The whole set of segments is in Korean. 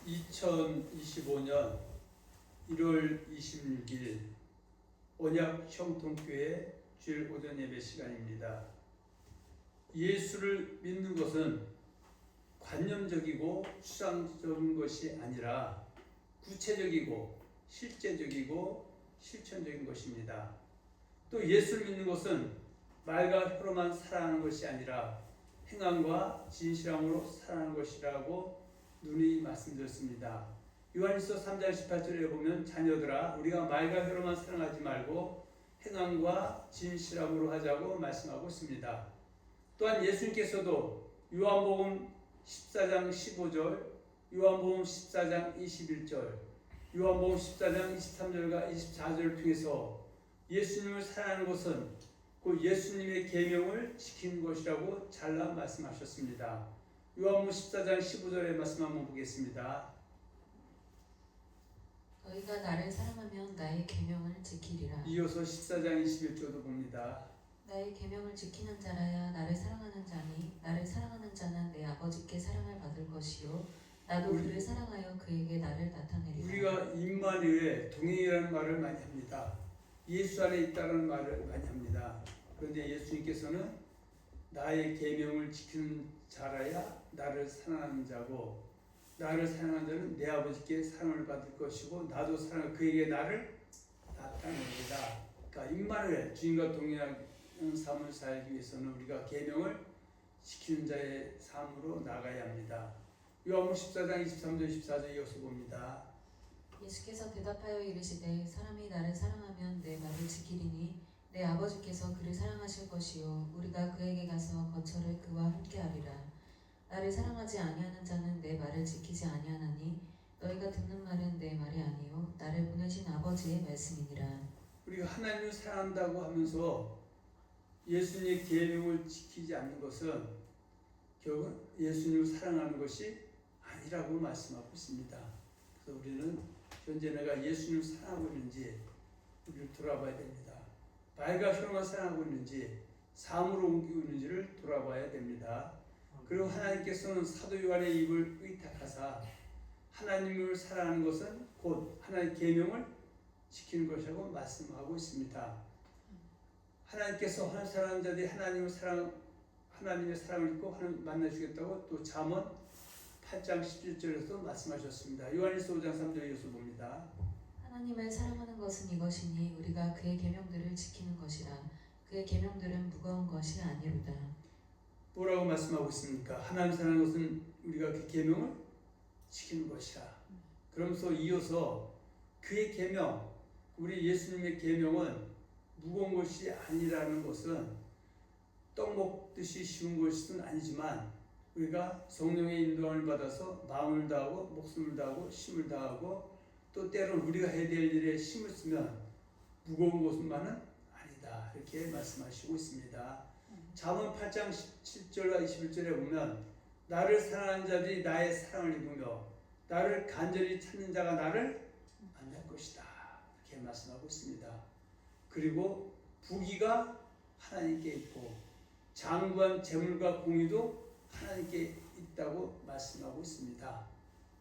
2025년 1월 26일 언약 형통교회 주일 오전 예배 시간입니다. 예수를 믿는 것은 관념적이고 추상적인 것이 아니라 구체적이고 실제적이고 실천적인 것입니다. 또 예수를 믿는 것은 말과 혀로만 사랑하는 것이 아니라 행함과 진실함으로 사랑하는 것이라고 누누이 말씀드렸습니다. 요한일서 3장 18절에 보면 자녀들아 우리가 말과 혀로만 사랑하지 말고 행함과 진실함으로 하자고 말씀하고 있습니다. 또한 예수님께서도 요한복음 14장 15절, 요한복음 14장 21절, 요한복음 14장 23절과 24절을 통해서 예수님을 사랑하는 것은 그 예수님의 계명을 지키는 것이라고 잘라 말씀하셨습니다. 요한복음 14장 15절의 말씀 한번 보겠습니다. 너희가 나를 사랑하면 나의 계명을 지키리라. 이어서 14장 21절도 봅니다. 나의 계명을 지키는 자라야 나를 사랑하는 자니 나를 사랑하는 자는 내 아버지께 사랑을 받을 것이요 나도 그를 사랑하여 그에게 나를 나타내리라. 우리가 임마누엘 동행이라는 말을 많이 합니다. 예수 안에 있다는 말을 많이 합니다. 그런데 예수님께서는 나의 계명을 지키는 자라야 나를 사랑하는 자고 나를 사랑하는 자는 내 아버지께 사랑을 받을 것이고 나도 사랑 그에게 나를 나타내리라. 그러니까 임마누엘 주님과 동행하는 삶을 살기 위해서는 우리가 계명을 지키는 자의 삶으로 나가야 합니다. 요한복음 14장 23절 24절 이어서 봅니다. 예수께서 대답하여 이르시되 사람이 나를 사랑하면 내 말을 지키리니 내 아버지께서 그를 사랑하실 것이요 우리가 그에게 가서 거처를 그와 함께하리라. 나를 사랑하지 아니하는 자는 내 말을 지키지 아니하나니 너희가 듣는 말은 내 말이 아니요 나를 보내신 아버지의 말씀이니라. 우리가 하나님을 사랑한다고 하면서 예수님의 계명을 지키지 않는 것은 결국은 예수님을 사랑하는 것이 아니라고 말씀하고 있습니다. 그래서 우리는 현재 내가 예수님을 사랑하고 있는지 우리를 돌아봐야 됩니다. 말과 혀로만 사랑하고 있는지 삶으로 옮기고 있는지를 돌아봐야 됩니다. 그리고 하나님께서는 사도 요한의 입을 의탁하사 하나님을 사랑하는 것은 곧 하나님의 계명을 지키는 것이라고 말씀하고 있습니다. 하나님께서 하나님 사랑하는 자들이 하나님의 사랑을 입고 하나님 만나주겠다고 또 잠언 8장 17절에서 말씀하셨습니다. 요한일서 5장 3절 이어서 봅니다. 하나님을 사랑하는 것은 이것이니 우리가 그의 계명들을 지키는 것이라. 그의 계명들은 무거운 것이 아니로다. 뭐라고 말씀하고 있습니까? 하나님 사랑하는 것은 우리가 그 계명을 지키는 것이라. 그러면서 이어서 그의 계명, 우리 예수님의 계명은 무거운 것이 아니라는 것은 떡 먹듯이 쉬운 것은 아니지만 우리가 성령의 인도함을 받아서 마음을 다하고 목숨을 다하고 힘을 다하고 또 때로는 우리가 해야 될 일에 힘을 쓰면 무거운 것만은 아니다. 이렇게 말씀하시고 있습니다. 잠언 8장 17절과 21절에 보면 나를 사랑하는 자들이 나의 사랑을 입으며 나를 간절히 찾는 자가 나를 만날 것이다. 이렇게 말씀하고 있습니다. 그리고 부귀가 하나님께 있고 장관 재물과 공의도 하나님께 있다고 말씀하고 있습니다.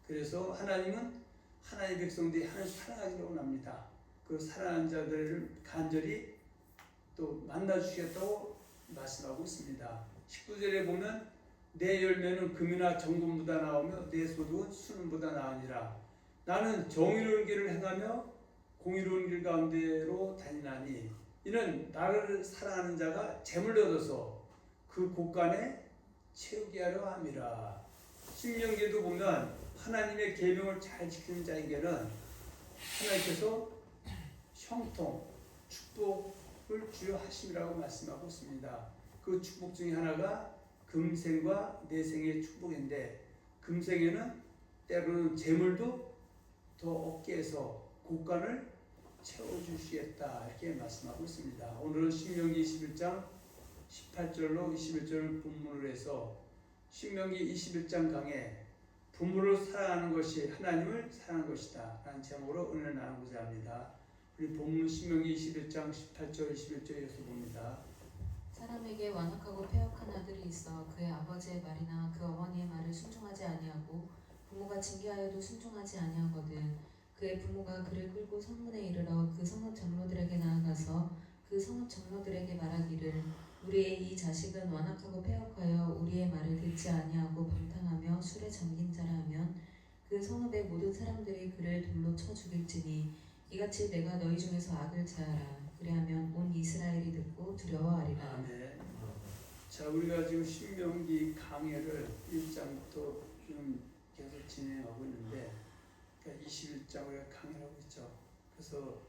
그래서 하나님은 하나님의 백성들이 하나님을 사랑하기를 원합니다. 그 사랑하는 자들을 간절히 또 만나주시겠다고 말씀하고 있습니다. 19절에 보면 내 열매는 금이나 정금보다 나오며 내 소득은 수능보다 나으니라. 나는 정의로운 길을 행하며 공의로운 길 가운데로 다니나니 이는 나를 사랑하는 자가 재물을 얻어서 그 곳간에 채우게 하려 함이라. 신명기에도 보면 하나님의 계명을 잘 지키는 자에게는 하나님께서 형통, 축복을 주려 하심이라고 말씀하고 있습니다. 그 축복 중에 하나가 금생과 내생의 축복인데 금생에는 때로는 재물도 더 얻게 해서 곳간을 채워주시겠다 이렇게 말씀하고 있습니다. 오늘은 신명기 21장 18절로 21절을 본문으로 해서 신명기 21장 강에 부모를 사랑하는 것이 하나님을 사랑하는 것이다 라는 제목으로 은혜를 나누고자 합니다. 우리 본문 신명기 21장 18절 21절에서 봅니다. 사람에게 완악하고 패역한 아들이 있어 그의 아버지의 말이나 그 어머니의 말을 순종하지 아니하고 부모가 징계하여도 순종하지 아니하거든. 그의 부모가 그를 끌고 성문에 이르러 그 성읍 장로들에게 나아가서 그 성읍 장로들에게 말하기를 우리의 이 자식은 완악하고 패역하여 우리의 말을 듣지 아니하고 방탕하며 술에 잠긴 자라 하면 그 성읍의 모든 사람들이 그를 돌로 쳐 죽일지니 이같이 내가 너희 중에서 악을 제하라. 그리하면 온 이스라엘이 듣고 두려워하리라. 아멘. 자, 우리가 지금 신명기 강해를 1장부터 지금 계속 진행하고 있는데, 그러니까 21장 우리가 강해하고 있죠. 그래서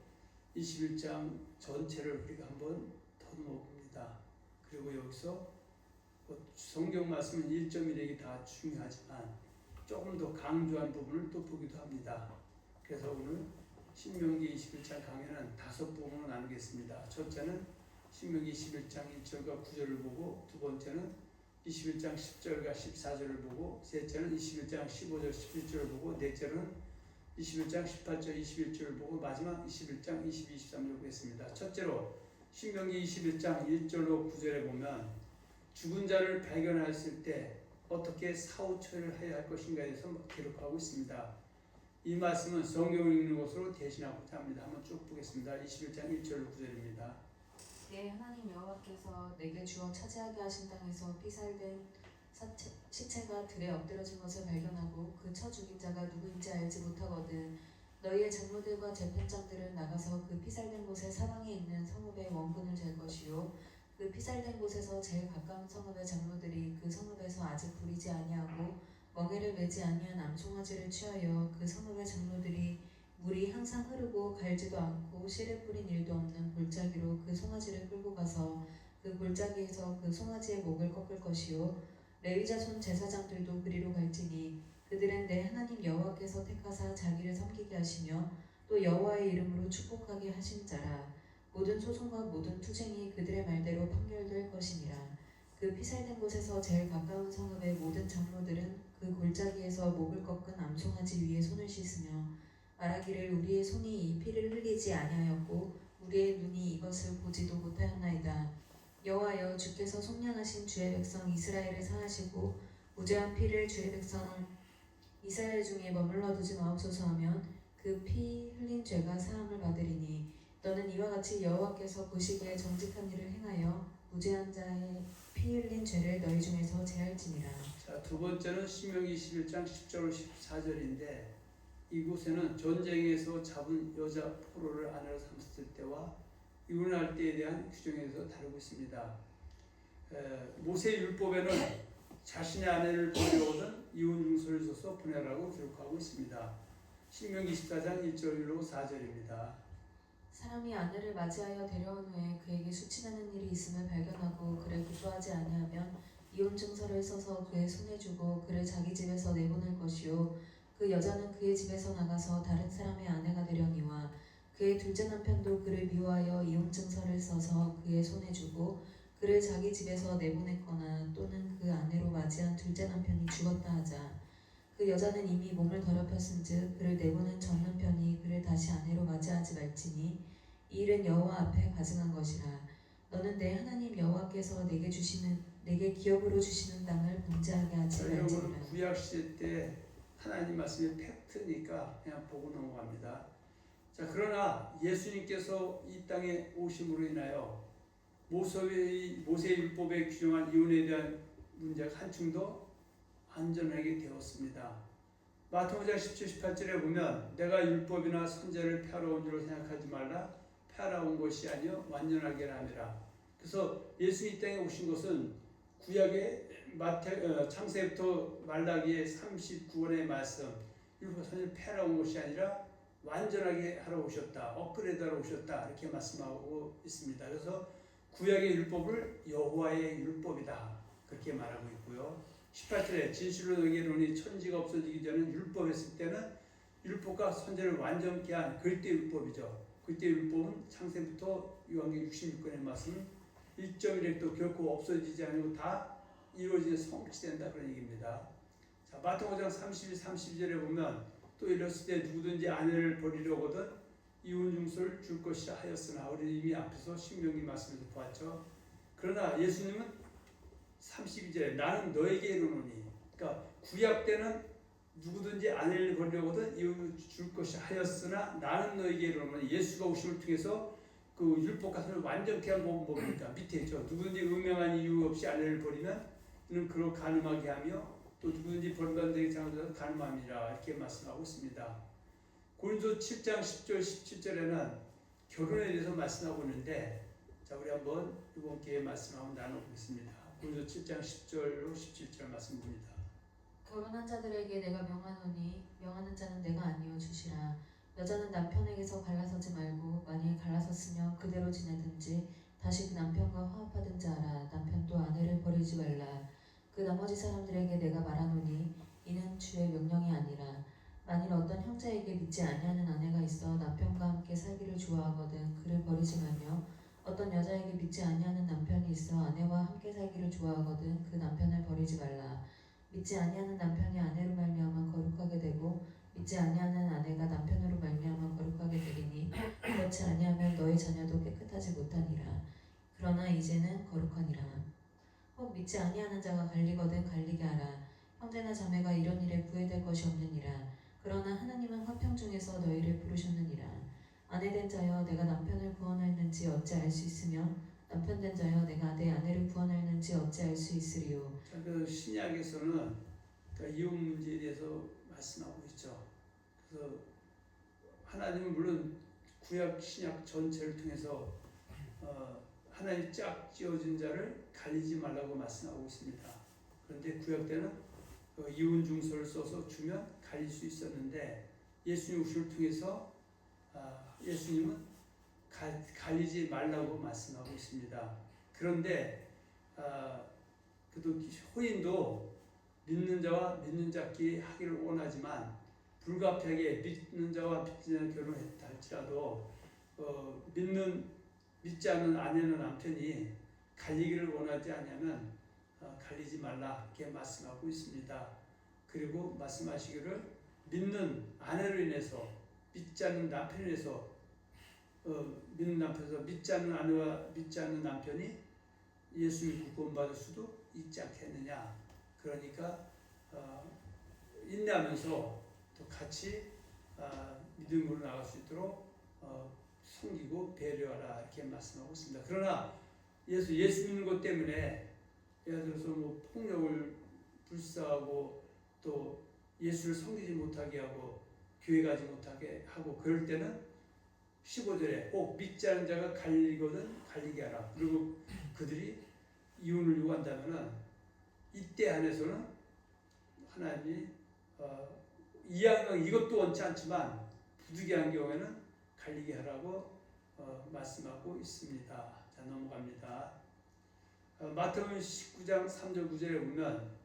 21장 전체를 우리가 한번 더듬어 봅니다. 그리고 여기서 성경 말씀은 1.1핵이 다 중요하지만 조금 더 강조한 부분을 또 보기도 합니다. 그래서 오늘 신명기 21장 강해는 5부분으로 나누겠습니다. 첫째는 신명기 21장 1절과 9절을 보고, 두 번째는 21장 10절과 14절을 보고, 셋째는 21장 15절 11절을 보고, 넷째는 21장 18절 21절을 보고, 마지막 21장 22, 23절을 보겠습니다. 첫째로 신명기 21장 1절로 9절에 보면 죽은 자를 발견했을 때 어떻게 사후 처리를 해야 할 것인가에 대해서 기록하고 있습니다. 이 말씀은 성경을 읽는 것으로 대신하고자 합니다. 한번 쭉 보겠습니다. 21장 1절로 9절입니다. 내 하나님 여호와께서 내게 주어 차지하게 하신 땅에서 피살된 시체가 들에 엎드러진 것을 발견하고 그 쳐 죽인 자가 누구인지 알지 못하거든. 너희의 장로들과 재판장들은 나가서 그 피살된 곳의 사방에 있는 성읍의 원군을 잴 것이요 그 피살된 곳에서 제일 가까운 성읍의 장로들이 그 성읍에서 아직 부리지 아니하고 멍에를 매지 아니한 암송아지를 취하여 그 성읍의 장로들이 물이 항상 흐르고 갈지도 않고 씨를 뿌린 일도 없는 골짜기로 그 송아지를 끌고 가서 그 골짜기에서 그 송아지의 목을 꺾을 것이요 레위자손 제사장들도 그리로 갈지니 그들은 내 하나님 여호와께서 택하사 자기를 섬기게 하시며 또 여호와의 이름으로 축복하게 하신 자라. 모든 소송과 모든 투쟁이 그들의 말대로 판결될 것이니라. 그 피살된 곳에서 제일 가까운 성읍의 모든 장로들은 그 골짜기에서 목을 꺾은 암송아지 위에 손을 씻으며 말하기를 우리의 손이 이 피를 흘리지 아니하였고 우리의 눈이 이것을 보지도 못하였나이다. 여호와여 주께서 속량하신 주의 백성 이스라엘을 사하시고 무죄한 피를 주의 백성 이스라엘 중에 머물러 두지 마옵소서 하면 그 피 흘린 죄가 사함을 받으리니 너는 이와 같이 여호와께서 보시기에 정직한 일을 행하여 무죄한 자의 피 흘린 죄를 너희 중에서 제할지니라. 자, 두 번째는 신명기 21장 10절 14절인데 이곳에는 전쟁에서 잡은 여자 포로를 아내로 삼았을 때와 이혼할 때에 대한 규정에 대해서 다루고 있습니다. 모세 율법에는 자신의 아내를 보내거든 이혼 증서를 써서 보내라고 기록하고 있습니다. 신명기 14장 1절로 4절입니다. 사람이 아내를 맞이하여 데려온 후에 그에게 수치나는 일이 있음을 발견하고 그를 기뻐하지 아니하면 이혼 증서를 써서 그의 손에 주고 그를 자기 집에서 내보낼 것이요 그 여자는 그의 집에서 나가서 다른 사람의 아내가 되려니와 그의 둘째 남편도 그를 미워하여 이혼 증서를 써서 그의 손에 주고 그를 자기 집에서 내보냈거나 또는 그 아내로 맞이한 둘째 남편이 죽었다 하자 그 여자는 이미 몸을 더럽혔은즉 그를 내보낸 전 남편이 그를 다시 아내로 맞이하지 말지니 이 일은 여호와 앞에 가증한 것이라. 너는 내 하나님 여호와께서 내게 기업으로 주시는 땅을 범죄하게 하지 말지니라. 이건 구약 시대 때 하나님 말씀이 팩트니까 그냥 보고 넘어갑니다. 자, 그러나 예수님께서 이 땅에 오심으로 인하여 모세 율법에 규정한 이혼에 대한 문제가 한층 더 안전하게 되었습니다. 마태복음 17, 18절에 보면 내가 율법이나 선제를 폐하러 온 줄로 생각하지 말라. 폐하러 온 것이 아니요 완전하게 함이라. 그래서 예수 이 땅에 오신 것은 구약의 창세부터 말라기의 39권의 말씀 율법 선제를 폐하러 온 것이 아니라 완전하게 하러 오셨다. 업그레이드하러 오셨다. 이렇게 말씀하고 있습니다. 그래서 구약의 율법을 여호와의 율법이다. 그렇게 말하고 있고요. 18절에 진실로 너에게 이르노니 천지가 없어지기 전에 율법했을 때는 율법과 선제를 완전케 한 그때 율법이죠. 그때 율법은 창세부터 요한계시록 66권의 말씀 1.1핵도 결코 없어지지 않고 다 이루어지는 성취된다 그런 얘기입니다. 자, 마태복음 32, 32절에 보면 또 이랬을 때 누구든지 아내를 버리려거든 이혼 증서를 줄 것이라 하였으나 우리 이미 앞에서 신명기 말씀에서 보았죠. 그러나 예수님은 32절에 나는 너에게 이르노니, 그러니까 구약 때는 누구든지 아내를 버리려거든 이혼을 줄 것이 하였으나 나는 너에게 이르노니 예수가 오심을 통해서 그 율법 같은 걸 완전케 한 법은 뭡니까? 밑에 있죠. 누구든지 음행한 이유 없이 아내를 버리면 이는 그로 간음하게 하며 또 누구든지 버림받은 자에게 장사하도 간음함이라 이렇게 말씀하고 있습니다. 고린도 7장 10절 17절에는 결혼에 대해서 말씀하고 있는데 자 우리 한번 이번 기회에 말씀 한번 나눠보겠습니다. 고린도 7장 10절로 17절 말씀 봅니다. 결혼한 자들에게 내가 명하노니 명하는 자는 내가 아니요 주시라. 여자는 남편에게서 갈라서지 말고 만일 갈라섰으며 그대로 지내든지 다시 그 남편과 화합하든지 하라. 남편도 아내를 버리지 말라. 그 나머지 사람들에게 내가 말하노니 이는 주의 명령이 아니라 만일 어떤 형제에게 믿지 아니하는 아내가 있어 남편과 함께 살기를 좋아하거든 그를 버리지 말며 어떤 여자에게 믿지 아니하는 남편이 있어 아내와 함께 살기를 좋아하거든 그 남편을 버리지 말라. 믿지 아니하는 남편이 아내로 말미암아 거룩하게 되고 믿지 아니하는 아내가 남편으로 말미암아 거룩하게 되리니 그렇지 아니하면 너희 자녀도 깨끗하지 못하니라. 그러나 이제는 거룩하니라. 혹 믿지 아니하는 자가 갈리거든 갈리게 하라. 형제나 자매가 이런 일에 구애될 것이 없느니라. 그러나 하나님은 화평 중에서 너희를 부르셨느니라. 아내된 자여 내가 남편을 구원하였는지 어찌 알 수 있으며 남편된 자여 내가 내 아내를 구원하였는지 어찌 알 수 있으리요. 자, 그 신약에서는 그러니까 이혼 문제에 대해서 말씀하고 있죠. 그래서 하나님은 물론 구약 신약 전체를 통해서 하나님 짝 지어진 자를 갈리지 말라고 말씀하고 있습니다. 그런데 구약 때는 이혼 중서를 써서 주면 갈릴 수 있었는데 예수님 오심을 통해서 예수님은 갈리지 말라고 말씀하고 있습니다. 그런데 그래도 호인도 믿는 자와 믿는 자끼리 하기를 원하지만 불가피하게 믿는 자와 믿는 자와 결혼했다 할지라도 믿지 않는 아내는 남편이 갈리기를 원하지 않으면 갈리지 말라 이렇게 말씀하고 있습니다. 그리고 말씀하시기를 믿는 아내로 인해서 믿지 않는 남편에 인해서 믿는 남편에서 믿지 않는 아내와 믿지 않는 남편이 예수를 구원받을 수도 있지 않겠느냐. 그러니까 인내하면서 또 같이 믿음으로 나갈 수 있도록 섬기고 배려하라 이렇게 말씀하고 있습니다. 그러나 예수 믿는 것 때문에 예를 들어서 뭐 폭력을 불사하고 또 예수를 섬기지 못하게 하고 교회 가지 못하게 하고 그럴 때는 15절에 꼭 믿지 않은 자가 갈리거든 갈리게 하라. 그리고 그들이 이혼을 요구한다면은 이때 안에서는 하나님이 이것도 원치 않지만 부득이한 경우에는 갈리게 하라고 말씀하고 있습니다. 자 넘어갑니다. 마태복음 19장 3절 9절에 보면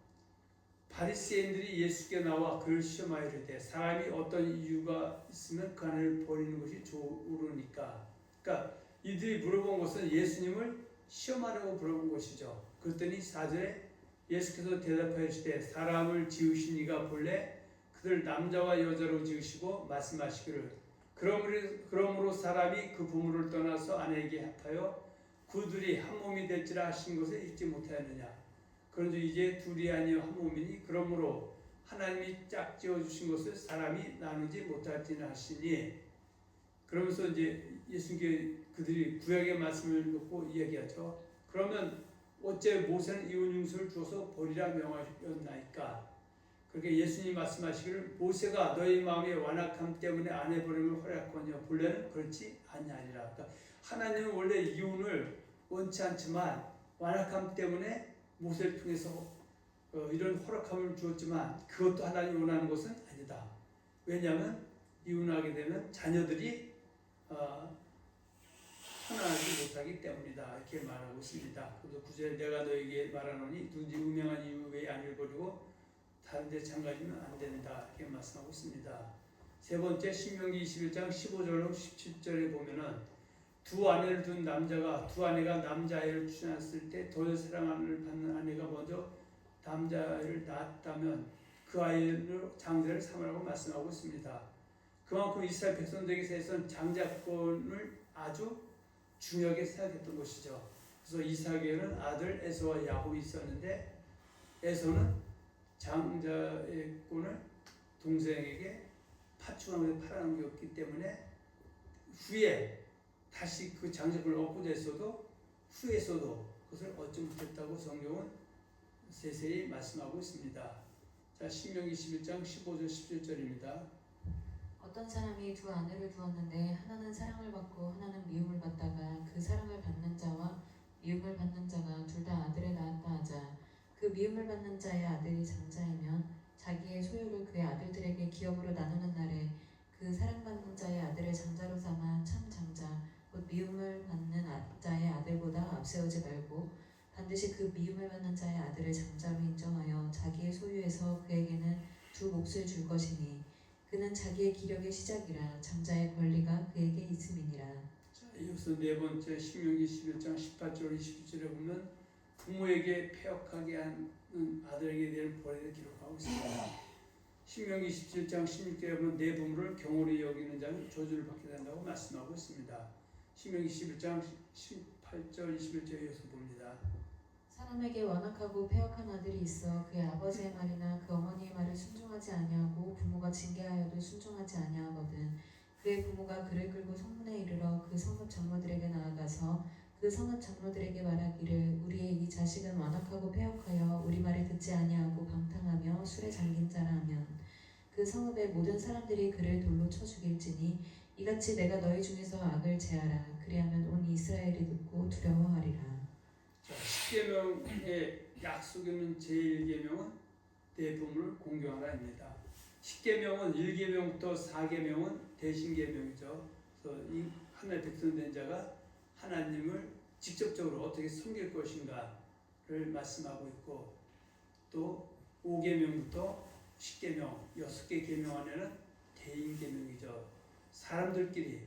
바리새인들이 예수께 나와 그를 시험하여 이르되 사람이 어떤 이유가 있으면 그 아내를 버리는 것이 좋으니까. 그러니까 이들이 물어본 것은 예수님을 시험하려고 물어본 것이죠. 그랬더니 4절에 예수께서 대답하여 이르시되 사람을 지으신 이가 본래 그들 남자와 여자로 지으시고 말씀하시기를 그러므로 사람이 그 부모를 떠나서 아내에게 합하여 그들이 한 몸이 될지라 하신 것을 잊지 못하였느냐. 그런즉 이제 둘이 아니여 한 몸이니 그러므로 하나님이 짝 지어주신 것을 사람이 나누지 못할지는 하시니. 그러면서 이제 예수님께 그들이 구약의 말씀을 놓고 이야기하죠. 그러면 어째 모세는 이혼 융수를 주어서 버리라 명하였나이까. 그렇게 예수님 말씀하시기를 모세가 너희 마음의 완악함 때문에 아내 버림을 허락하거니와 본래는 그렇지 아니하니라. 그러니까 하나님은 원래 이혼을 원치 않지만 완악함 때문에 모세를 통해서 이런 허락함을 주었지만 그것도 하나님이 원하는 것은 아니다. 왜냐하면 이혼하게 되면 자녀들이 편안하지 못하기 때문이다. 이렇게 말하고 있습니다. 그래서 9절에 내가 너에게 말하노니 누군지 음행한 이유 외에 아내를 버리고 다른 데 장가지면 안 된다. 이렇게 말씀하고 있습니다. 세 번째 신명기 21장 15절로 17절에 보면은 두 아내를 둔 남자가 두 아내가 남자아이를 출산했을 때 더 사랑을 받는 아내가 먼저 남자아이를 낳았다면 그 아이를 장자를 삼으라고 말씀하고 있습니다. 그만큼 이스라엘 백성들에게서는 장자권을 아주 중요하게 생각했던 것이죠. 그래서 이삭에게는 아들 에서와 야곱이 있었는데 에서는 장자의 권을 동생에게 파충하고 팔아넘겼기 때문에 후에 다시 그 장자권을 얻고자 했어도 후에서도 그것을 얻지 못했다고 성경은 세세히 말씀하고 있습니다. 자, 신명기 11장 15절 17절입니다. 어떤 사람이 두 아내를 두었는데 하나는 사랑을 받고 하나는 미움을 받다가 그 사랑을 받는 자와 미움을 받는 자가 둘 다 아들을 낳았다 하자. 그 미움을 받는 자의 아들이 장자이면 자기의 소유를 그의 아들들에게 기업으로 나누는 날에 그 사랑받는 자의 아들을 장자로 삼아 참 장자 곧 미움을 받는 자의 아들보다 앞세우지 말고 반드시 그 미움을 받는 자의 아들을 장자로 인정하여 자기의 소유에서 그에게는 두 몫을 줄 것이니 그는 자기의 기력의 시작이라 장자의 권리가 그에게 있음이니라. 자, 이어서 네 번째 신명기 11장 18절 20절에 보면 부모에게 패역하게 하는 아들에게 대한 벌을 기록하고 있습니다. 신명기 17장 16절에 보면 내 부모를 경홀히 여기는 자는 저주를 받게 된다고 말씀하고 있습니다. 신명기 11장 18절 21절에 이어서 봅니다. 사람에게 완악하고 패역한 아들이 있어 그의 아버지의 말이나 그 어머니의 말을 순종하지 아니하고 부모가 징계하여도 순종하지 아니하거든 그의 부모가 그를 끌고 성문에 이르러 그 성읍 장로들에게 나아가서 그 성읍 장로들에게 말하기를 우리의 이 자식은 완악하고 패역하여 우리 말을 듣지 아니하고 방탕하며 술에 잠긴 자라 하면 그 성읍의 모든 사람들이 그를 돌로 쳐 죽일지니 이같이 내가 너희 중에서 악을 제하라 그리하면 온 이스라엘이 듣고 두려워하리라. 자, 10계명의 약속에 있는 제1계명은 내 부모를 공경하라입니다. 10계명은 1계명부터 4계명은 대신계명이죠. 그래서 이 하나의 백성 된 자가 하나님을 직접적으로 어떻게 섬길 것인가를 말씀하고 있고 또 5계명부터 10계명, 6개 계명 안에는 대인계명이죠. 사람들끼리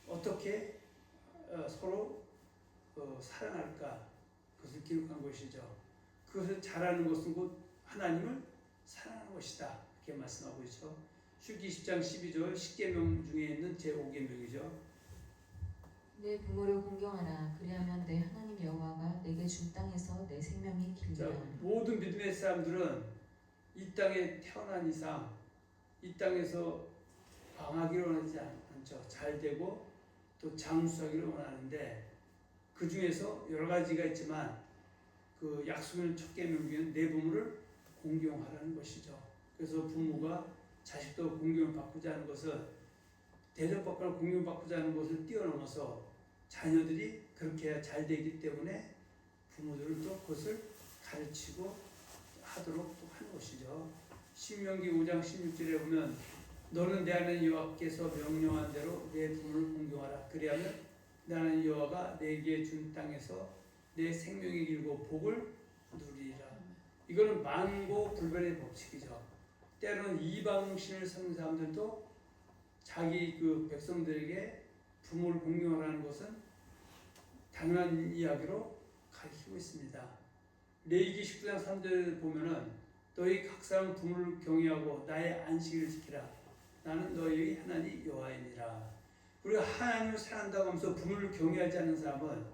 어떻게 서로 사랑할까 그것을 기록한 것이죠. 그것을 잘하는 것은 곧 하나님을 사랑하는 것이다 이렇게 말씀하고 있죠. 출기 10장 12절 10계명 중에 있는 제5계명이죠. 내 부모를 공경하라 그리하면 내 하나님 여호와가 내게 준 땅에서 내 생명이 길리라. 모든 믿음의 사람들은 이 땅에 태어난 이상 이 땅에서 방하기를 원하지 않죠. 잘 되고 또 장수하기를 원하는데 그 중에서 여러 가지가 있지만 그 약속의 첫 계명 중에는 내 부모를 공경하라는 것이죠. 그래서 부모가 자식도 공경을 바꾸자 하는 것은 대접받거나 공경을 바꾸자 하는 것을 뛰어넘어서 자녀들이 그렇게 해야 잘 되기 때문에 부모들은 또 그것을 가르치고 하도록 또 하는 것이죠. 신명기 5장 16절에 보면 너는 내 하나님 여호와께서 명령한 대로 내 부모를 공경하라 그리하면 나는 여호와가 내게 준 땅에서 내 생명이 길고 복을 누리리라. 이거는 만고불변의 법칙이죠. 때로는 이방신을 섬기는 사람들도 자기 그 백성들에게 부모를 공경하라는 것은 당연한 이야기로 가르치고 있습니다. 레위기 19장 3절 보면은 너희 각 사람 부모를 경외하고 나의 안식일을 지키라. 나는 너희 하나님 여호와이니라. 우리가 하나님을 사랑한다고 하면서 부모를 경외하지 않는 사람은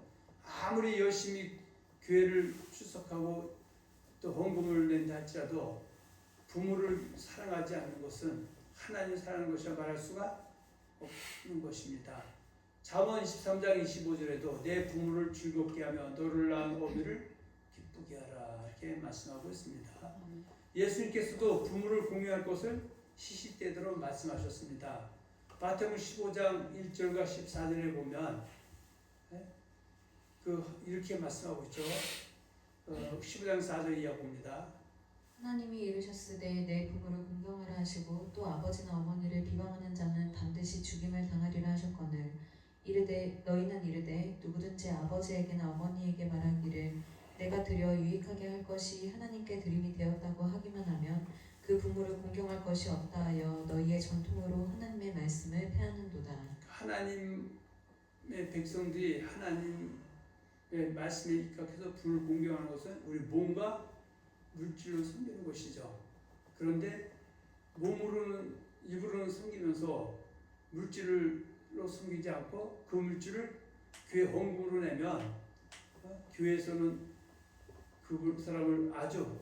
아무리 열심히 교회를 출석하고 또 헌금을 낸다 할지라도 부모를 사랑하지 않는 것은 하나님을 사랑하는 것이라 말할 수가 없는 것입니다. 잠언 23장 25절에도 내 부모를 즐겁게 하며 너를 낳은 어미를 기쁘게 하라 이렇게 말씀하고 있습니다. 예수님께서도 부모를 공경할 것을 시시때대로 말씀하셨습니다. 마태복음 15장 1절과 14절에 보면 이렇게 말씀하고 있죠. 15장 4절 이하 봅니다. 하나님이 이르셨으되 내 부모를 공경하라 하시고 또 아버지나 어머니를 비방하는 자는 반드시 죽임을 당하리라 하셨거늘 이르되 너희는 이르되 누구든지 아버지에게나 어머니에게 말하기를 내가 드려 유익하게 할 것이 하나님께 드림이 되었다고 하기만 하면 그 부모를 공경할 것이 없다 하여 너희의 전통으로 하나님의 말씀을 폐하는도다. 하나님의 백성들이 하나님의 말씀에 입각해서 부모를 공경하는 것은 우리 몸과 물질로 섬기는 것이죠. 그런데 몸으로는 입으로는 섬기면서 물질로 섬기지 않고 그 물질을 교회 헌금으로 내면 교회에서는 그 사람을 아주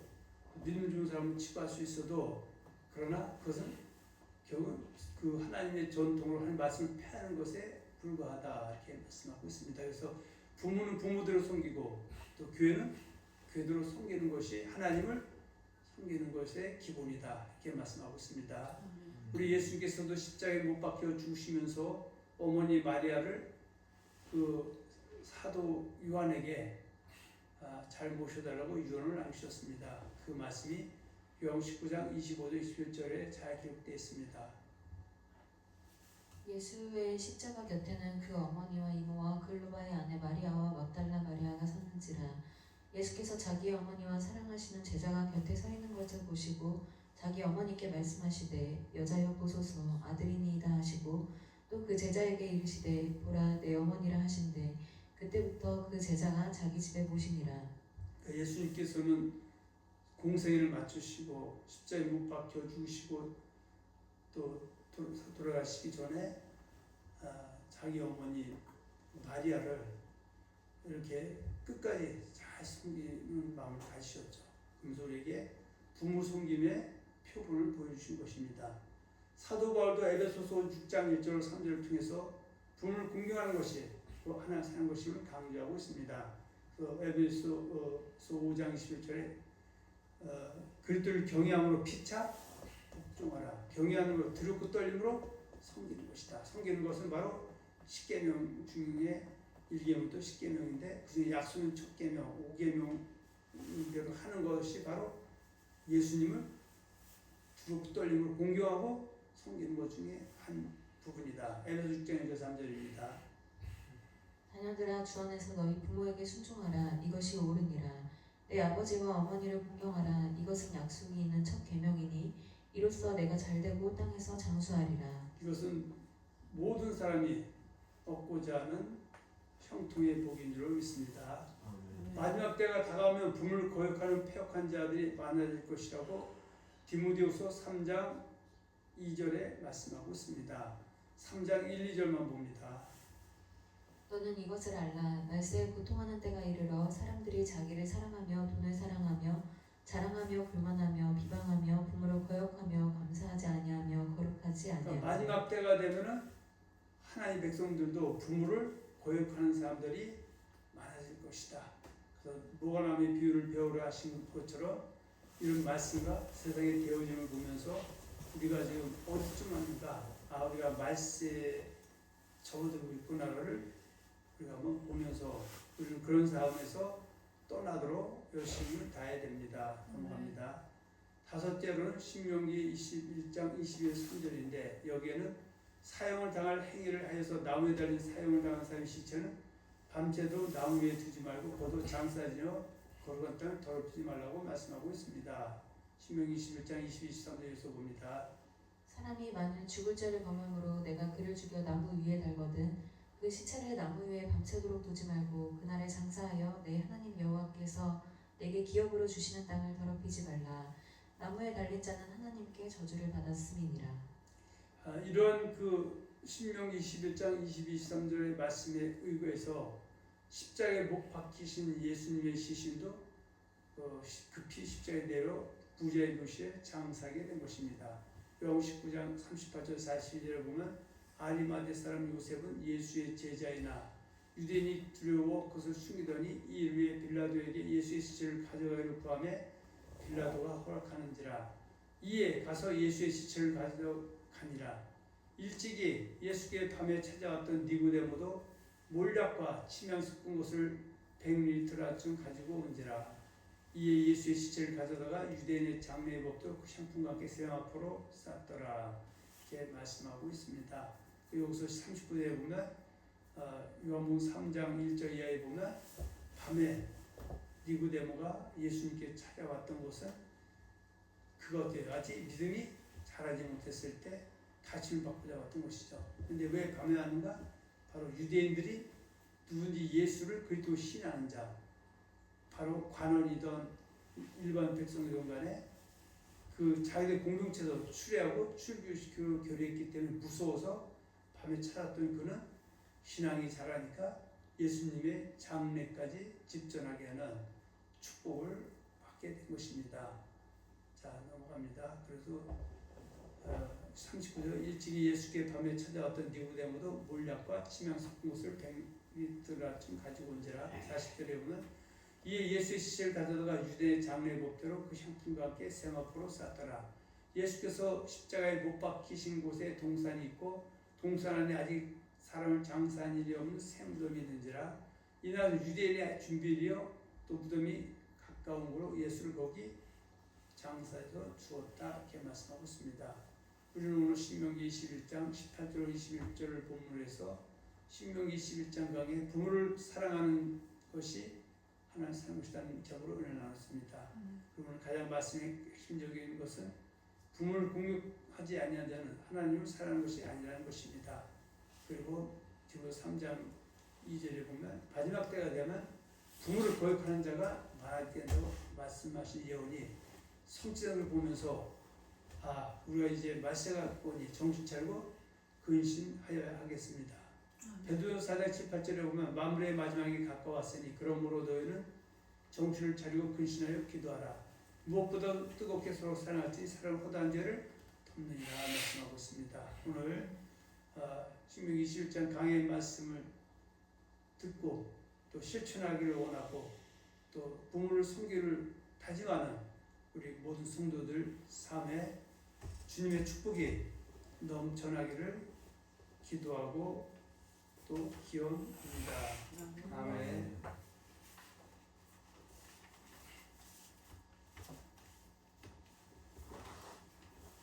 믿음 좋은 사람을 치부할 수 있어도 그러나 그것은 결국 그 하나님의 전통으로 하는 말씀을 폐하는 것에 불과하다 이렇게 말씀하고 있습니다. 그래서 부모는 부모대로 섬기고 또 교회는 교회대로 섬기는 것이 하나님을 섬기는 것의 기본이다 이렇게 말씀하고 있습니다. 우리 예수님께서도 십자가에 못 박혀 죽으시면서 어머니 마리아를 그 사도 요한에게 잘 모셔달라고 유언을 남기셨습니다. 그 말씀이 요한 19장 25절 21절에 잘 기록되어 있습니다. 예수의 십자가 곁에는 그 어머니와 이모와 글로바의 아내 마리아와 막달라 마리아가 섰는지라. 예수께서 자기 어머니와 사랑하시는 제자가 곁에 서 있는 것을 보시고 자기 어머니께 말씀하시되 여자여 보소서 아들이니이다 하시고 또 그 제자에게 이르시되 보라 내 어머니라 하신대 그때부터 그 제자가 자기 집에 모시니라. 예수님께서는 공생애를 마치시고 십자가에 못 박혀 죽으시고 또 돌아가시기 전에 자기 어머니 마리아를 이렇게 끝까지 잘 섬기는 마음을 가지셨죠. 그래서 우리에게 부모 섬김의 표본을 보여주신 것입니다. 사도 바울도 에베소서 6장 1절 3절을 통해서 부모를 공경하는 것이 또 하나님 사는 것임을 강조하고 있습니다. 에베소서 5장 21절에 그리스도를 경외함으로 피차 복종하라. 경외하는 것, 두렵고 떨림으로 섬기는 것이다. 섬기는 것은 바로 십계명 중에 1계명부터 10계명인데 그중에 약속은 첫 계명, 5계명대로 하는 것이 바로 예수님을 두렵고 떨림으로 공경하고 섬기는 것 중에 한 부분이다. 에베소 6장 1절 3절입니다. 자녀들아 주 안에서 너희 부모에게 순종하라. 이것이 옳으니라. 내 아버지와 어머니를 공경하라. 이것은 약속이 있는 첫 계명이니 이로써 내가 잘되고 땅에서 장수하리라. 이것은 모든 사람이 얻고자 하는 형통의 복인 줄 믿습니다. 마지막 때가 다가오면 부모를 거역하는 패역한 자들이 많아질 것이라고 디모데후서 3장 2절에 말씀하고 있습니다. 3장 1, 2절만 봅니다. 너는 이것을 알라. 말세에 고통하는 때가 이르러 사람들이 자기를 사랑하며 돈을 사랑하며 자랑하며 교만하며 비방하며 부모를 거역하며 감사하지 아니하며 거룩하지 아니하며. 그러니까 마지막 때가 되면은 하나님 백성들도 부모를 거역하는 사람들이 많아질 것이다. 그래서 모가나무의 비유를 배우려 하신 것처럼 이런 말씀과 세상의 되어짐을 보면서 우리가 지금 어디쯤 왔는가? 우리가 말세에 접어들고 있구나를 우리가 한번 보면서 우리는 그런 상황에서 떠나도록 열심히 다해야 됩니다. 넘어갑니다. 다섯째로는 신명기 21장 22절 3절인데 여기에는 사형을 당할 행위를 하여서 나무에 달린 사형을 당한 사람의 시체는 밤새도 나무 위에 두지 말고 겉옷 장사지며 거룩한 땅을 더럽히지 말라고 말씀하고 있습니다. 신명기 21장 22, 23절에서 봅니다. 사람이 만일 죽을 죄를 범함으로 내가 그를 죽여 나무 위에 달거든 그 시체를 나무 위에 밤새도록 두지 말고 그날에 장사하여 내 하나님 여호와께서 내게 기업으로 주시는 땅을 더럽히지 말라. 나무에 달린 자는 하나님께 저주를 받았음이니라. 이러한 그 신명기 21장 22, 23절의 말씀에 의거해서 십자가에 못 박히신 예수님의 시신도 급히 십자가에 내려 부자의 도시에 장사하게 된 것입니다. 요한 19장 38절 42절에 보면 아리마대 사람 요셉은 예수의 제자이나 유대인이 두려워 그것을 숨기더니 이 일 위에 빌라도에게 예수의 시체를 가져가기를 구하매 빌라도가 허락하는지라. 이에 가서 예수의 시체를 가져가니라. 일찍이 예수께 밤에 찾아왔던 니고데모도 몰약과 침향 섞은 것을 100리터라쯤 가지고 온지라. 이에 예수의 시체를 가져다가 유대인의 장례의 법도 그 향품과 함께 세마포로 쌌더라. 이렇게 말씀하고 있습니다. 여기서 39절에 보면 요한복음 3장 1절 이하에 보면 밤에 니고데모가 예수님께 찾아왔던 것은 그것들 아직 믿음이 자라지 못했을 때 가침을 받고자 왔던 것이죠. 그런데 왜 밤에 하는가? 바로 유대인들이 누군지 예수를 그리스도 신하는 자, 바로 관원이던 일반 백성이든 간에 그 자기들 공동체에서 추례하고 출교시키고 교류했기 때문에 무서워서 밤에 찾았던 그는 신앙이 자라니까 예수님의 장례까지 집전하게 하는 축복을 받게 된 것입니다. 자, 넘어갑니다. 그래서 39절 일찍이 예수께 밤에 찾아왔던 니고데모도 몰약과 침향 섞은 것을 100리터라쯤 가지고 온지라. 40절에 보면 이에 예수의 시체를 가져다가 유대 장례 법대로 그 향품과 함께 세마포로 쌌더라. 예수께서 십자가에 못 박히신 곳에 동산이 있고 동산 안에 아직 사람을 장사한 일이 없는 새 무덤이 있는지라. 이날 유대인의 준비일이요 또 무덤이 가까운 곳으로 예수를 거기 장사해서 주었다. 이렇게 말씀하고 있습니다. 우리는 오늘 신명기 21장 18절 21절을 본문으로 해서 신명기 21장 강의 부모를 사랑하는 것이 하나님 사랑하는 것이라는 제목으로 은혜를 나눴습니다. 그리고 오늘 가장 말씀의 핵심적인 것은 부모를 공격하지 아니한 자는 하나님을 사랑하는 것이 아니라는 것입니다. 그리고 디모데 3장 2절에 보면 마지막 때가 되면 부모를 거역하는 자가 많아지게 된다고 말씀하신 예언이 성취를 보면서 우리가 이제 말세가 보니 정신 차리고 근신하여야 하겠습니다. 베드로서 4장 7, 8절에 보면 만물의 마지막이 가까웠으니 그러므로 너희는 정신을 차리고 근신하여 기도하라. 무엇보다 뜨겁게 서로 사랑할지 사랑을 허다한 죄를 덮느니라 말씀하고 있습니다. 오늘 신명기 21장 강의 말씀을 듣고 또 실천하기를 원하고 또 부모를 섬기를 다짐하는 우리 모든 성도들 삶에 주님의 축복이 넘쳐나기를 기도하고 또 기원합니다. 아멘.